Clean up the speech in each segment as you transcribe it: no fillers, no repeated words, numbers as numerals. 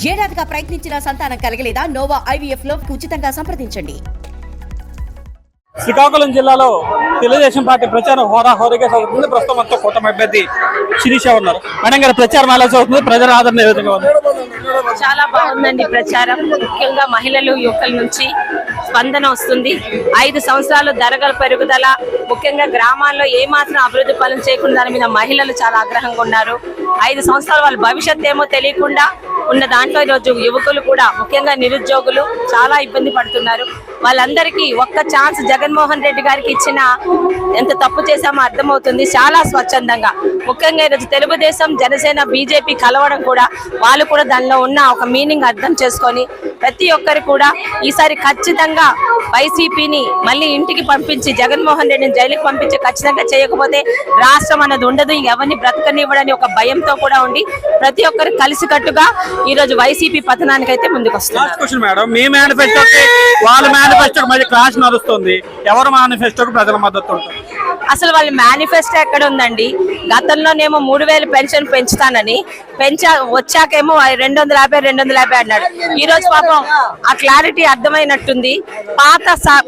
ఏడాదిగా ప్రయత్నించిన సంతానం కలగలేదా? Noah IVF లో ఉచితంగా సంప్రదించండి. శ్రీకాకుళం జిల్లాలో తెలుగుదేశం పార్టీ ప్రచారం హోరాహోరీగా సాగుతుంది. ప్రస్తుతం అంతా కూటమి అభ్యర్థి శిరీష ఉన్నారు. మేడం గారు, ప్రచారం ఎలా సాగుతుంది? ప్రజల ఆదరణ ఏ విధంగా ఉంది? చాలా బాగుందండి ప్రచారం. ముఖ్యంగా మహిళలు, యువకుల నుంచి స్పందన వస్తుంది. 5 సంవత్సరాలు ధరల పెరుగుదల, ముఖ్యంగా గ్రామాల్లో ఏమాత్రం అభివృద్ధి పనులు చేయకుండా దాని మీద మహిళలు చాలా ఆగ్రహంగా ఉన్నారు. 5 సంవత్సరాలు వాళ్ళ భవిష్యత్తు ఏమో తెలియకుండా ఉన్న దాంట్లో ఈరోజు యువకులు కూడా, ముఖ్యంగా నిరుద్యోగులు చాలా ఇబ్బంది పడుతున్నారు. వాళ్ళందరికీ ఒక్క ఛాన్స్ జగన్మోహన్ రెడ్డి గారికి ఇచ్చిన ఎంత తప్పు చేశామో అర్థమవుతుంది. చాలా స్వచ్ఛందంగా, ముఖ్యంగా ఈరోజు తెలుగుదేశం, జనసేన, బీజేపీ కలవడం కూడా వాళ్ళు కూడా దానిలో ఉన్న ఒక మీనింగ్ అర్థం చేసుకొని ప్రతి ఒక్కరు కూడా ఈసారి ఖచ్చితంగా వైసీపీని మళ్ళీ ఇంటికి పంపించి జగన్మోహన్ రెడ్డిని జైలుకి పంపించి ఖచ్చితంగా చేయకపోతే రాష్ట్రం అన్నది ఉండదు, ఎవరిని బ్రతకనివ్వడని ఒక భయంతో కూడా ఉండి ప్రతి ఒక్కరు కలిసికట్టుగా ఈ రోజు వైసీపీ పతనానికి అయితే ముందుకు వస్తున్నారు. మీ మేనిఫెస్టోకి వాళ్ళ మేనిఫెస్టోకి మధ్య క్లాష్ నడుస్తుంది. ఎవరు మేనిఫెస్టోకి ప్రజల మద్దతు ఉంటుంది? అసలు వాళ్ళ మేనిఫెస్టో ఎక్కడ ఉందండి? గతంలోనేమో 3000 పెన్షన్ పెంచుతానని వచ్చాకేమో 250 అన్నాడు. ఈ రోజు పాపం ఆ క్లారిటీ అర్థమైనట్టుంది.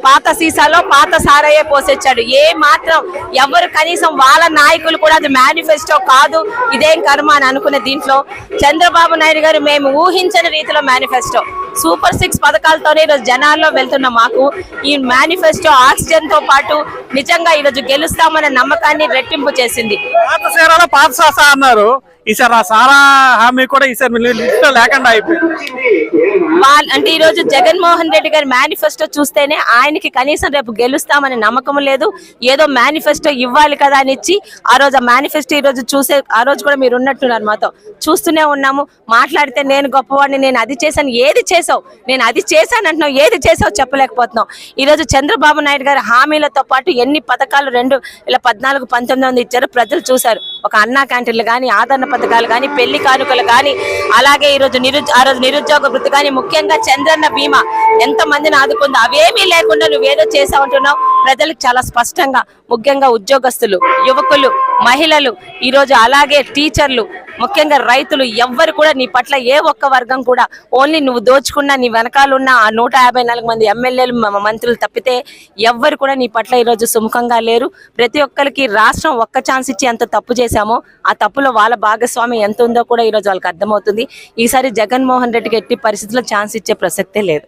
పాత సీసాలో పాత సారయ్యే పోసొచ్చాడు. ఏ మాత్రం ఎవరు కనీసం వాళ్ళ నాయకులు కూడా అది మేనిఫెస్టో కాదు, ఇదేం కర్మ అని అనుకునే దీంట్లో చంద్రబాబు నాయుడు గారు మేము ఊహించని రీతిలో మేనిఫెస్టో, సూపర్ 6 పథకాలతోనే ఈరోజు జనాల్లో వెళ్తున్న మాకు ఈ మేనిఫెస్టో ఆక్సిజన్ తో పాటు నిజంగా ఈరోజు గెలుస్తామన్న నమ్మకాన్ని రెట్టింపు చేసింది. పాత సాసా అన్నారు, ఈసారి ఆ సారా హామీ కూడా ఈసారి లేకుండా అయిపోయింది. అంటే ఈ రోజు జగన్మోహన్ రెడ్డి గారి మేనిఫెస్టో చూస్తేనే ఆయనకి కనీసం రేపు గెలుస్తామనే నమ్మకం లేదు. ఏదో మేనిఫెస్టో ఇవ్వాలి కదా అని ఇచ్చి ఆ రోజు ఆ మేనిఫెస్టో ఈ రోజు చూసే, ఆ రోజు కూడా మీరు ఉన్నట్టున్నారు మాతో చూస్తూనే ఉన్నాము. మాట్లాడితే నేను గొప్పవాడిని, నేను అది చేశాను, ఏది చేసావు, నేను అది చేశాను అంటున్నావు, ఏది చేసావు చెప్పలేకపోతున్నావు. ఈ రోజు చంద్రబాబు నాయుడు గారి హామీలతో పాటు ఎన్ని పథకాలు 2014, 19 ఇచ్చారు ప్రజలు చూశారు. ఒక అన్నా క్యాంటీన్లు కానీ, ఆదరణ పథకాలు కానీ, పెళ్లి కానుకలు కానీ, అలాగే ఈ రోజు నిరుద్యోగ వృత్తి కానీ, ముఖ్యంగా చంద్రన్న బీమా ఎంత మందిని ఆదుకుందో అవేమీ లేకుండా నువ్వేదో చేసావంటున్నావు. ప్రజలకు చాలా స్పష్టంగా, ముఖ్యంగా ఉద్యోగస్తులు, యువకులు, మహిళలు, ఈ రోజు అలాగే టీచర్లు, ముఖ్యంగా రైతులు ఎవ్వరు కూడా నీ పట్ల ఏ ఒక్క వర్గం కూడా ఓన్లీ నువ్వు దోచుకున్న నీ వెనకాలన్న ఆ 154 మంది ఎమ్మెల్యేలు, మంత్రులు తప్పితే ఎవ్వరు కూడా నీ పట్ల ఈరోజు సుముఖంగా లేరు. ప్రతి ఒక్కరికి రాష్ట్రం ఒక్క ఛాన్స్ ఇచ్చి ఎంత తప్పు చేశామో ఆ తప్పులో వాళ్ళ భాగస్వామ్యం ఎంత ఉందో కూడా ఈరోజు వాళ్ళకి అర్థమవుతుంది. ఈసారి జగన్మోహన్ రెడ్డికి ఎట్టి పరిస్థితుల్లో ఛాన్స్ ఇచ్చే ప్రసక్తే లేదు.